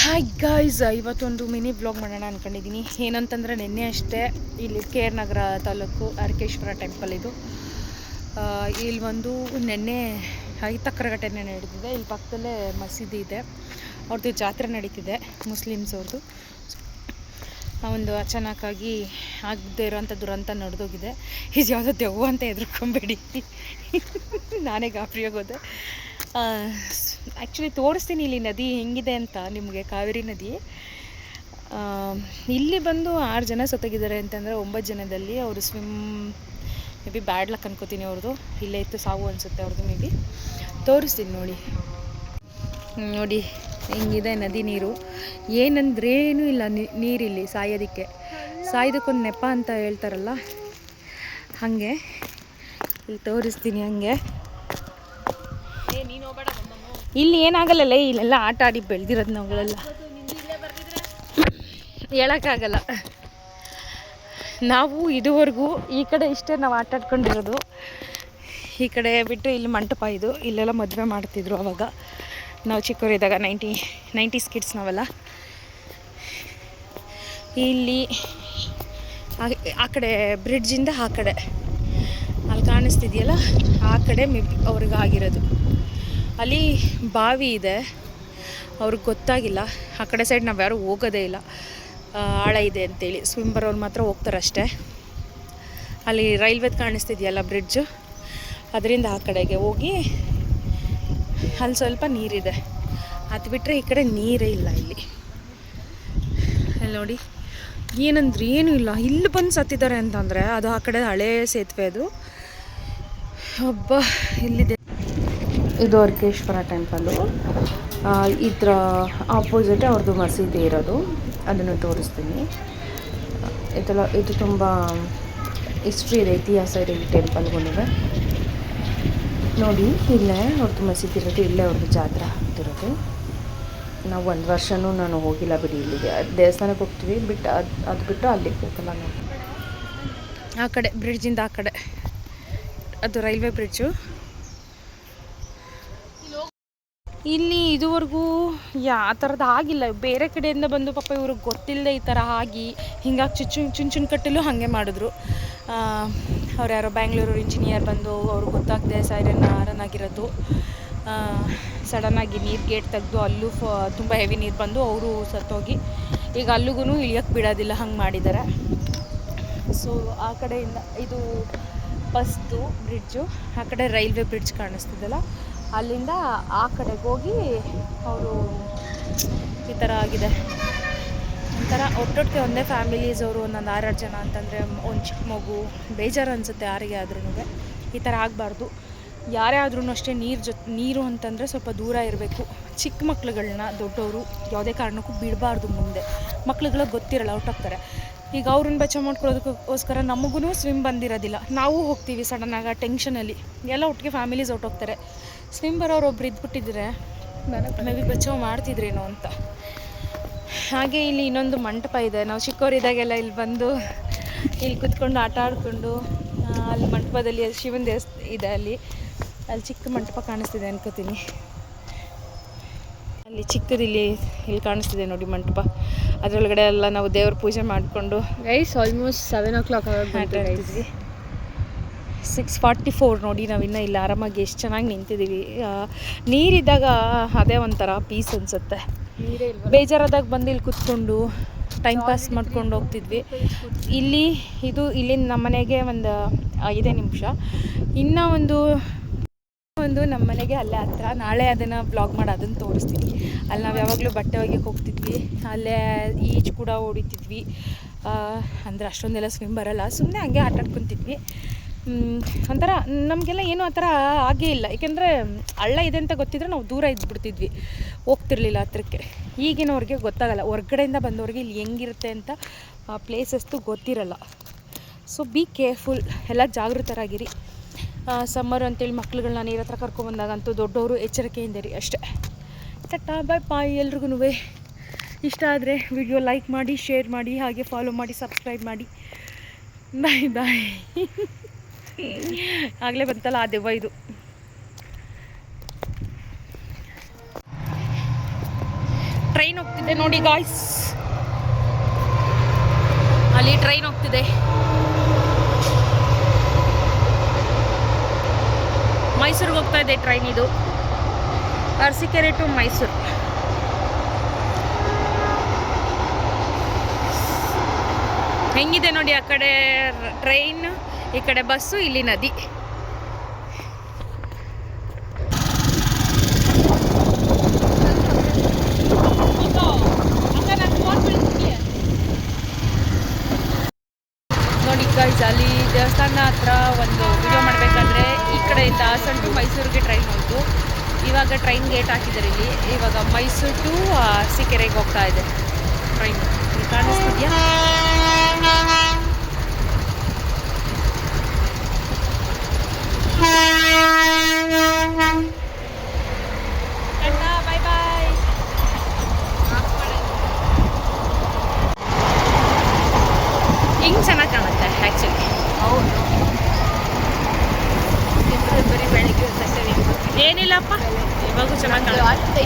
Hi guys, ಇವತ್ತೊಂದು mini blog ಮಾಡೋಣ ಅಂದ್ಕೊಂಡಿದ್ದೀನಿ. ಏನಂತಂದರೆ ನಿನ್ನೆ ಅಷ್ಟೇ ಇಲ್ಲಿ ಕೆ ಆರ್ ನಗರ ತಾಲೂಕು ಅರಕೇಶ್ವರ ಟೆಂಪಲ್ ಇದು. ಇಲ್ಲಿ ಒಂದು ನಿನ್ನೆ ಐತಕ್ಕರ ಘಟನೆ ನಡೆದಿದೆ. ಇಲ್ಲಿ ಪಕ್ಕದಲ್ಲೇ ಮಸೀದಿ ಇದೆ, ಅವ್ರದ್ದು ಜಾತ್ರೆ ನಡೀತಿದೆ ಮುಸ್ಲಿಮ್ಸ್ ಅವ್ರದ್ದು. ಒಂದು ಅಚಾನಕ್ಕಾಗಿ ಆಗದೆ ಇರೋವಂಥ ದುರಂತ ನಡೆದೋಗಿದೆ. ಇದು ಯಾವುದೋ ದೆವ್ವ ಅಂತ ಹೆದರ್ಕೊಂಬೇಡಿ, ನಾನೇ ಗಾಬರಿ ಆಗೋದೆ. ಆ್ಯಕ್ಚುಲಿ ತೋರಿಸ್ತೀನಿ ಇಲ್ಲಿ ನದಿ ಹೆಂಗಿದೆ ಅಂತ ನಿಮಗೆ. ಕಾವೇರಿ ನದಿ ಇಲ್ಲಿ ಬಂದು 6 ಜನ ಸತ್ತೋಗಿದ್ದಾರೆ ಅಂತಂದರೆ 9 ಜನದಲ್ಲಿ ಅವರು ಮೇ ಬಿ ಬ್ಯಾಡ್ ಲಕ್ ಅನ್ಕೋತೀನಿ ಅವ್ರದ್ದು. ಇಲ್ಲೇ ಇತ್ತು ಸಾವು ಅನಿಸುತ್ತೆ ಅವ್ರದ್ದು. ಮೇ ಬಿ ತೋರಿಸ್ತೀನಿ ನೋಡಿ ಹೆಂಗಿದೆ ನದಿ ನೀರು. ಏನಂದ್ರೇನೂ ಇಲ್ಲ ನೀರಿಲ್ಲಿ ಸಾಯೋದಕ್ಕೊಂದು ನೆಪ ಅಂತ ಹೇಳ್ತಾರಲ್ಲ, ಹಾಗೆ ಇಲ್ಲಿ ತೋರಿಸ್ತೀನಿ. ಹಂಗೆ ಇಲ್ಲಿ ಏನಾಗಲ್ಲಲ್ಲ, ಇಲ್ಲೆಲ್ಲ ಆಟ ಆಡಿ ಬೆಳೆದಿರೋದು ನಾವುಗಳೆಲ್ಲ, ಹೇಳೋಕ್ಕಾಗಲ್ಲ. ನಾವು ಇದುವರೆಗೂ ಈ ಕಡೆ ಇಷ್ಟೇ ನಾವು ಆಟ ಆಡ್ಕೊಂಡಿರೋದು. ಈ ಕಡೆ ಬಿಟ್ಟು ಇಲ್ಲಿ ಮಂಟಪ ಇದು, ಇಲ್ಲೆಲ್ಲ ಮದುವೆ ಮಾಡ್ತಿದ್ರು ಅವಾಗ ನಾವು ಚಿಕ್ಕವರಿದ್ದಾಗ. 90s ಕಿಡ್ಸ್ ನಾವೆಲ್ಲ. ಇಲ್ಲಿ ಆ ಕಡೆ ಬ್ರಿಡ್ಜಿಂದ ಆ ಕಡೆ ಅಲ್ಲಿ ಕಾಣಿಸ್ತಿದೆಯಲ್ಲ, ಆ ಕಡೆ ಅವ್ರಿಗೆ ಆಗಿರೋದು. ಅಲ್ಲಿ ಬಾವಿ ಇದೆ, ಅವ್ರಿಗೆ ಗೊತ್ತಾಗಿಲ್ಲ. ಆ ಕಡೆ ಸೈಡ್ ನಾವು ಯಾರೂ ಹೋಗೋದೇ ಇಲ್ಲ, ಆಳ ಇದೆ ಅಂತೇಳಿ. ಸ್ವಿಮ್ ಬರೋರು ಮಾತ್ರ ಹೋಗ್ತಾರೆ ಅಷ್ಟೇ. ಅಲ್ಲಿ ರೈಲ್ವೆದು ಕಾಣಿಸ್ತಿದೆಯಲ್ಲ ಬ್ರಿಡ್ಜು, ಅದರಿಂದ ಆ ಕಡೆಗೆ ಹೋಗಿ ಅಲ್ಲಿ ಸ್ವಲ್ಪ ನೀರಿದೆ. ಅದು ಬಿಟ್ಟರೆ ಈ ಕಡೆ ನೀರೇ ಇಲ್ಲ ಇಲ್ಲಿ ನೋಡಿ. ಏನಂದ್ರೆ ಏನೂ ಇಲ್ಲ. ಇಲ್ಲಿ ಬಂದು ಸತ್ತಿದ್ದಾರೆ ಅಂತಂದರೆ ಅದು ಆ ಕಡೆ ಹಳೇ ಸೇತುವೆ ಅದು. ಹಬ್ಬ ಇಲ್ಲಿದೆ. ಇದು ಅರಕೇಶ್ವರ ಟೆಂಪಲ್ಲು. ಇದರ ಆಪೋಸಿಟೇ ಅವ್ರದ್ದು ಮಸೀದಿ ಇರೋದು, ಅದನ್ನು ತೋರಿಸ್ತೀನಿ. ಇದು ತುಂಬ ಹಿಸ್ಟ್ರಿ ಇದೆ, ಇತಿಹಾಸ ಇದೆ ಈ ಟೆಂಪಲ್ಗೂ. ನೋಡಿ, ಇಲ್ಲೇ ಅವ್ರದ್ದು ಮಸೀದಿ ಇರೋದು, ಇಲ್ಲೇ ಅವ್ರದ್ದು ಜಾತ್ರೆ ಆಗ್ತಿರೋದು. ನಾವು 1 ವರ್ಷವೂ ನಾನು ಹೋಗಿಲ್ಲ ಬಿಡಿ ಇಲ್ಲಿಗೆ. ದೇವಸ್ಥಾನಕ್ಕೆ ಹೋಗ್ತೀವಿ, ಅದು ಬಿಟ್ಟು ಅಲ್ಲಿಗೆ ಹೋಗಲ್ಲ ನಾವು. ಆ ಕಡೆ ಬ್ರಿಡ್ಜಿಂದ ಆ ಕಡೆ ಅದು ರೈಲ್ವೆ ಬ್ರಿಡ್ಜು. ಇಲ್ಲಿ ಇದುವರೆಗೂ ಆ ಥರದ್ದು ಆಗಿಲ್ಲ. ಬೇರೆ ಕಡೆಯಿಂದ ಬಂದು ಪಾಪ ಇವ್ರಿಗೆ ಗೊತ್ತಿಲ್ಲದೆ ಈ ಥರ ಆಗಿ ಹಿಂಗಾಗಿ ಚುಂಚುನ್ ಕಟ್ಟಲು ಹಾಗೆ ಮಾಡಿದ್ರು. ಅವ್ರು ಯಾರೋ ಬ್ಯಾಂಗ್ಳೂರು ಇಂಜಿನಿಯರ್ ಬಂದು ಅವ್ರಿಗೆ ಗೊತ್ತಾಗದೆ ಸೈರನ್ ರನ್ ಆಗಿರೋದು. ಸಡನ್ನಾಗಿ ನೀರು ಗೇಟ್ ತೆಗೆದು ಅಲ್ಲೂ ತುಂಬ ಹೆವಿ ನೀರು ಬಂದು ಅವರು ಸತ್ತೋಗಿ ಈಗ ಅಲ್ಲಿಗೂ ಇಳಿಯೋಕ್ಕೆ ಬಿಡೋದಿಲ್ಲ, ಹಂಗೆ ಮಾಡಿದ್ದಾರೆ. ಸೊ ಆ ಕಡೆಯಿಂದ ಇದು ಫಸ್ಟು ಬ್ರಿಡ್ಜು, ಆ ಕಡೆ ರೈಲ್ವೆ ಬ್ರಿಡ್ಜ್ ಕಾಣಿಸ್ತಿದ್ದಲ್ಲ, ಅಲ್ಲಿಂದ ಆ ಕಡೆಗೆ ಹೋಗಿ ಅವರು ಈ ಥರ ಆಗಿದೆ. ಒಂಥರ ಒಟ್ಟೊಟ್ಟಿಗೆ ಒಂದೇ ಫ್ಯಾಮಿಲೀಸ್ ಅವರು, ಒಂದೊಂದು 6 ಜನ ಅಂತಂದರೆ ಒಂದು ಚಿಕ್ಕ ಮಗು, ಬೇಜಾರು ಅನಿಸುತ್ತೆ ಯಾರಿಗೆ ಆದ್ರೂ. ಈ ಥರ ಆಗಬಾರ್ದು. ಯಾರೇ ಆದ್ರೂ ಅಷ್ಟೇ ನೀರು ಅಂತಂದರೆ ಸ್ವಲ್ಪ ದೂರ ಇರಬೇಕು. ಚಿಕ್ಕ ಮಕ್ಳುಗಳನ್ನ ದೊಡ್ಡವರು ಯಾವುದೇ ಕಾರಣಕ್ಕೂ ಬಿಡಬಾರ್ದು. ಮುಂದೆ ಮಕ್ಳುಗಳಿಗೆ ಗೊತ್ತಿರಲ್ಲ, ಹೊರಟೋಗ್ತಾರೆ. ಈಗ ಅವ್ರನ್ನ ಬಚಾವ್ ಮಾಡ್ಕೊಳ್ಳೋದಕ್ಕೋಸ್ಕರ ನಮಗೂ ಸ್ವಿಮ್ ಬಂದಿರೋದಿಲ್ಲ, ನಾವು ಹೋಗ್ತೀವಿ ಸಡನ್ನಾಗಿ ಟೆನ್ಷನಲ್ಲಿ. ಎಲ್ಲ ಒಟ್ಟಿಗೆ ಫ್ಯಾಮಿಲೀಸ್ ಹೊರಟೋಗ್ತಾರೆ. ಸ್ವಿಮ್ ಬರೋರು ಒಬ್ರು ಇದ್ಬಿಟ್ಟಿದ್ರೆ ಮೇ ಬಿ ಬಚಾವ್ ಮಾಡ್ತಿದ್ರೇನೋ ಅಂತ. ಹಾಗೆ ಇಲ್ಲಿ ಇನ್ನೊಂದು ಮಂಟಪ ಇದೆ. ನಾವು ಚಿಕ್ಕವರಿದ್ದಾಗೆಲ್ಲ ಇಲ್ಲಿ ಬಂದು ಇಲ್ಲಿ ಕುತ್ಕೊಂಡು ಆಟ ಆಡಿಕೊಂಡು, ಅಲ್ಲಿ ಮಂಟಪದಲ್ಲಿ ಶಿವನ ದೇವಸ್ಥಾನ ಇದೆ, ಅಲ್ಲಿ ಚಿಕ್ಕ ಮಂಟಪ ಕಾಣಿಸ್ತಿದೆ ಅನ್ಕೋತೀನಿ. ಅಲ್ಲಿ ಚಿಕ್ಕದಿಲ್ಲಿ ಇಲ್ಲಿ ಕಾಣಿಸ್ತಿದೆ ನೋಡಿ ಮಂಟಪ. ಅದರೊಳಗಡೆ ಎಲ್ಲ ನಾವು ದೇವ್ರ ಪೂಜೆ ಮಾಡಿಕೊಂಡು ಗೈಸ್ ಆಲ್ಮೋಸ್ಟ್ 7 o'clock ಆಟ ಆಡ್ತಿದ್ವಿ. 6:44 ನೋಡಿ, ನಾವಿನ್ನೂ ಇಲ್ಲಿ ಆರಾಮಾಗಿ ಎಷ್ಟು ಚೆನ್ನಾಗಿ ನಿಂತಿದ್ದೀವಿ. ನೀರಿದ್ದಾಗ ಅದೇ ಒಂಥರ ಪೀಸ್ ಅನಿಸುತ್ತೆ. ಬೇಜಾರಾದಾಗ ಬಂದು ಇಲ್ಲಿ ಕುತ್ಕೊಂಡು ಟೈಮ್ ಪಾಸ್ ಮಾಡ್ಕೊಂಡು ಹೋಗ್ತಿದ್ವಿ. ಇಲ್ಲಿಂದ ನಮ್ಮ ಮನೆಗೆ ಒಂದು 5 ನಿಮಿಷ. ಇನ್ನೂ ಒಂದು ನಮ್ಮ ಮನೆಗೆ ಅಲ್ಲೇ ಹತ್ರ. ನಾಳೆ ಅದನ್ನು ಬ್ಲಾಗ್ ಮಾಡಿ ಅದನ್ನು ತೋರಿಸ್ತೀನಿ. ಅಲ್ಲಿ ನಾವು ಯಾವಾಗಲೂ ಬಟ್ಟೆ ಒಗೆಯಕ್ಕೆ ಹೋಗ್ತಿದ್ವಿ, ಅಲ್ಲೇ ಈಜು ಕೂಡ ಹೊಡಿತಿದ್ವಿ. ಅಂದರೆ ಅಷ್ಟೊಂದೆಲ್ಲ ಸ್ವಿಮ್ ಬರೋಲ್ಲ, ಸುಮ್ಮನೆ ಹಂಗೆ ಆಟ ಆಡ್ಕೊತಿದ್ವಿ. ಒಂಥರ ನಮಗೆಲ್ಲ ಏನೂ ಆ ಥರ ಆಗೇ ಇಲ್ಲ. ಏಕೆಂದರೆ ಹಳ್ಳ ಇದೆ ಅಂತ ಗೊತ್ತಿದ್ರೆ ನಾವು ದೂರ ಇದ್ಬಿಡ್ತಿದ್ವಿ, ಹೋಗ್ತಿರ್ಲಿಲ್ಲ ಹತ್ರಕ್ಕೆ. ಈಗಿನವ್ರಿಗೆ ಗೊತ್ತಾಗಲ್ಲ, ಹೊರ್ಗಡೆಯಿಂದ ಬಂದವ್ರಿಗೆ ಇಲ್ಲಿ ಹೆಂಗಿರುತ್ತೆ ಅಂತ ಪ್ಲೇಸಸ್ತು ಗೊತ್ತಿರಲ್ಲ. ಸೊ ಬಿ ಕೇರ್ಫುಲ್, ಎಲ್ಲ ಜಾಗೃತರಾಗಿರಿ. ಸಮ್ಮರ್ ಅಂತೇಳಿ ಮಕ್ಳುಗಳನ್ನ ನೀರ ಹತ್ರ ಕರ್ಕೊಬಂದಾಗಂತೂ ದೊಡ್ಡವರು ಎಚ್ಚರಿಕೆಯಿಂದಿರಿ ಅಷ್ಟೇ. ಟಾಟಾ ಬಾಯ್ ಬಾಯ್ ಎಲ್ರಿಗೂ. ಇಷ್ಟ ಆದರೆ ವಿಡಿಯೋ ಲೈಕ್ ಮಾಡಿ, ಶೇರ್ ಮಾಡಿ, ಹಾಗೆ ಫಾಲೋ ಮಾಡಿ, ಸಬ್ಸ್ಕ್ರೈಬ್ ಮಾಡಿ. ಬಾಯ್ ಬಾಯ್. ಆಗಲೇ ಬಂತಲ್ಲ ಆ ದೆವ್ವ ಇದು. ಟ್ರೈನ್ ಹೋಗ್ತಿದೆ ನೋಡಿ ಗಾಯ್ಸ್, ಅಲ್ಲಿ ಟ್ರೈನ್ ಹೋಗ್ತಿದೆ. ಮೈಸೂರಿಗೆ ಹೋಗ್ತಾ ಇದೆ ಟ್ರೈನ್. ಇದು ಅರಸೀಕೆರೆ ಟು ಮೈಸೂರು. ಹೆಂಗಿದೆ ನೋಡಿ, ಆ ಕಡೆ ಟ್ರೈನ್, ಈ ಕಡೆ ಬಸ್ಸು, ಇಲ್ಲಿ ನದಿ. ನೋಡಿ ಗೈಸ್, ಅಲ್ಲಿ ದೇವಸ್ಥಾನ ಹತ್ರ ಒಂದು ವಿಡಿಯೋ ಮಾಡಬೇಕಾದ್ರೆ ಈ ಕಡೆಯಿಂದ ಹಾಸನ ಟು ಮೈಸೂರಿಗೆ ಟ್ರೈನ್ ಹೋಯಿತು. ಇವಾಗ ಟ್ರೈನ್ ಗೇಟ್ ಹಾಕಿದ್ದಾರೆ ಇಲ್ಲಿ. ಇವಾಗ ಮೈಸೂರು ಟು ಅರಸೀಕೆರೆಗೆ ಹೋಗ್ತಾ ಇದೆ ಟ್ರೈನ್. ಕಾಣಿಸ್ತಿದ್ಯಾ? ಬಾಯ್ ಬಾಯ್. ಹಿಂಗೆ ಚೆನ್ನಾಗಿ ಕಾಣುತ್ತೆ ಆ್ಯಕ್ಚುಲಿ. ಹೌದು, ಬರೀ ಬೆಳಿಗ್ಗೆ ಏನಿಲ್ಲಪ್ಪ, ಇವಾಗೂ ಚೆನ್ನಾಗಿ ಕಾಣುತ್ತೆ.